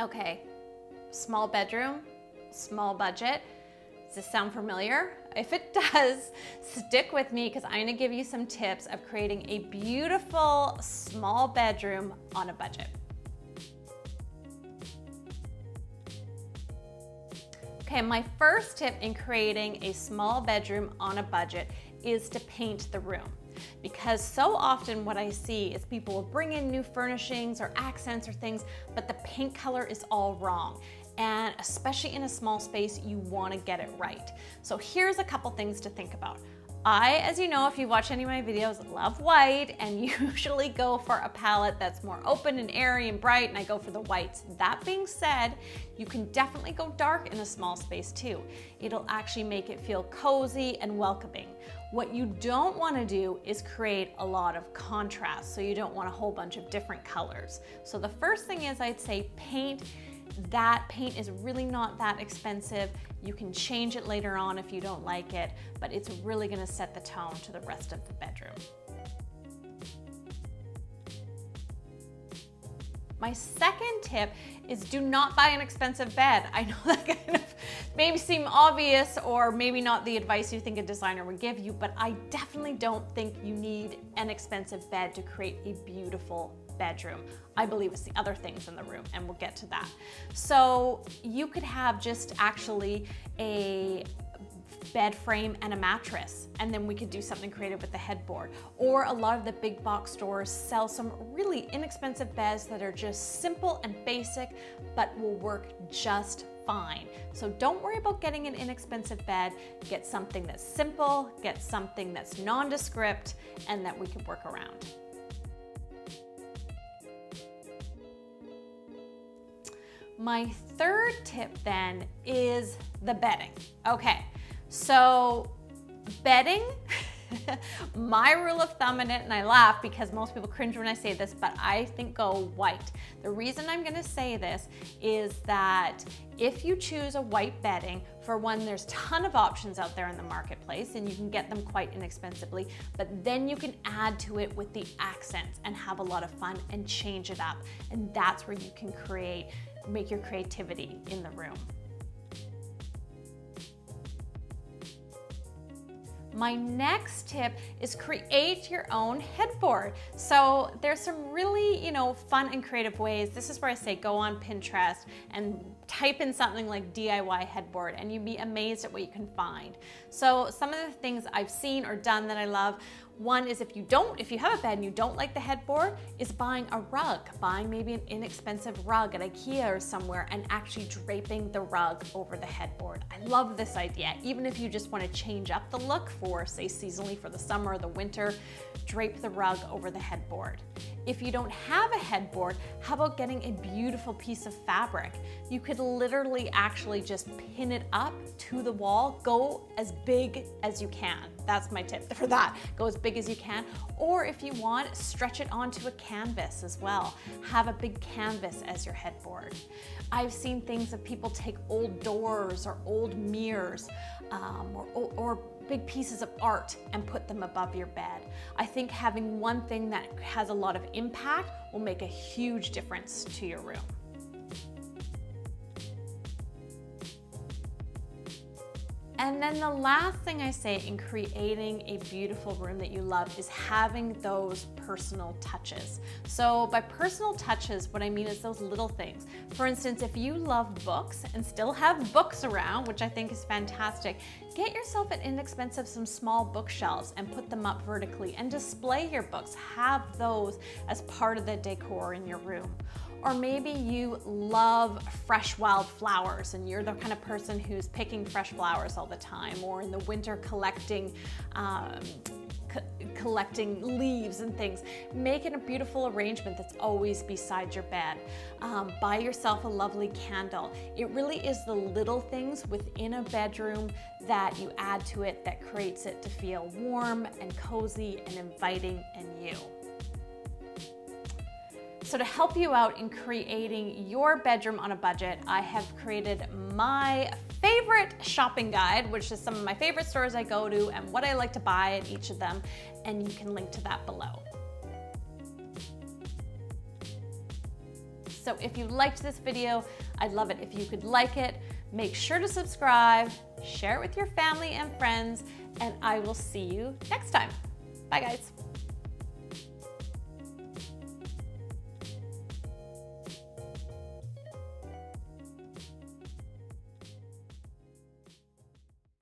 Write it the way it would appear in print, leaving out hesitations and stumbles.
Okay, small bedroom, small budget. Does this sound familiar? If it does, stick with me because I'm gonna give you some tips of creating a beautiful small bedroom on a budget. Okay, my first tip in creating a small bedroom on a budget is to paint the room. Because so often what I see is people will bring in new furnishings or accents or things, but the paint color is all wrong. And especially in a small space, you want to get it right. So here's a couple things to think about. I, as you know, if you watch any of my videos, love white and usually go for a palette that's more open and airy and bright, and I go for the whites. That being said, you can definitely go dark in a small space too. It'll actually make it feel cozy and welcoming. What you don't want to do is create a lot of contrast, so you don't want a whole bunch of different colors. So the first thing is I'd say paint. That paint is really not that expensive. You can change it later on if you don't like it, but it's really gonna set the tone to the rest of the bedroom. My second tip is do not buy an expensive bed. I know that kind of maybe seem obvious or maybe not the advice you think a designer would give you, but I definitely don't think you need an expensive bed to create a beautiful bedroom. I believe it's the other things in the room, and we'll get to that. So you could have just actually a bed frame and a mattress, and then we could do something creative with the headboard. Or a lot of the big box stores sell some really inexpensive beds that are just simple and basic, but will work just fine. So don't worry about getting an inexpensive bed. Get something that's simple, get something that's nondescript, and that we can work around. My third tip then is the bedding. Okay, so bedding, my rule of thumb in it, and I laugh because most people cringe when I say this, but I think go white. The reason I'm gonna say this is that if you choose a white bedding, for one, there's a ton of options out there in the marketplace and you can get them quite inexpensively, but then you can add to it with the accents and have a lot of fun and change it up. And that's where you can make your creativity in the room. My next tip is create your own headboard. So there's some really, fun and creative ways. This is where I say go on Pinterest and type in something like DIY headboard and you'd be amazed at what you can find. So some of the things I've seen or done that I love, one is if you have a bed and you don't like the headboard, is buying a rug, buying maybe an inexpensive rug at IKEA or somewhere and actually draping the rug over the headboard. I love this idea. Even if you just want to change up the look for, say, seasonally for the summer or the winter, drape the rug over the headboard. If you don't have a headboard, how about getting a beautiful piece of fabric? You could literally actually just pin it up to the wall. Go as big as you can. That's my tip for that. Go as big as you can. Or if you want, stretch it onto a canvas as well. Have a big canvas as your headboard. I've seen things of people take old doors or old mirrors or big pieces of art and put them above your bed. I think having one thing that has a lot of impact will make a huge difference to your room. And then the last thing I say in creating a beautiful room that you love is having those personal touches. So by personal touches, what I mean is those little things. For instance, if you love books and still have books around, which I think is fantastic, get yourself an inexpensive, some small bookshelves and put them up vertically and display your books. Have those as part of the decor in your room. Or maybe you love fresh wild flowers and you're the kind of person who's picking fresh flowers all the time, or in the winter collecting leaves and things. Make it a beautiful arrangement that's always beside your bed. Buy yourself a lovely candle. It really is the little things within a bedroom that you add to it that creates it to feel warm and cozy and inviting and you. So to help you out in creating your bedroom on a budget, I have created my favorite shopping guide, which is some of my favorite stores I go to and what I like to buy at each of them, and you can link to that below. So if you liked this video, I'd love it if you could like it. Make sure to subscribe, share it with your family and friends, and I will see you next time. Bye guys.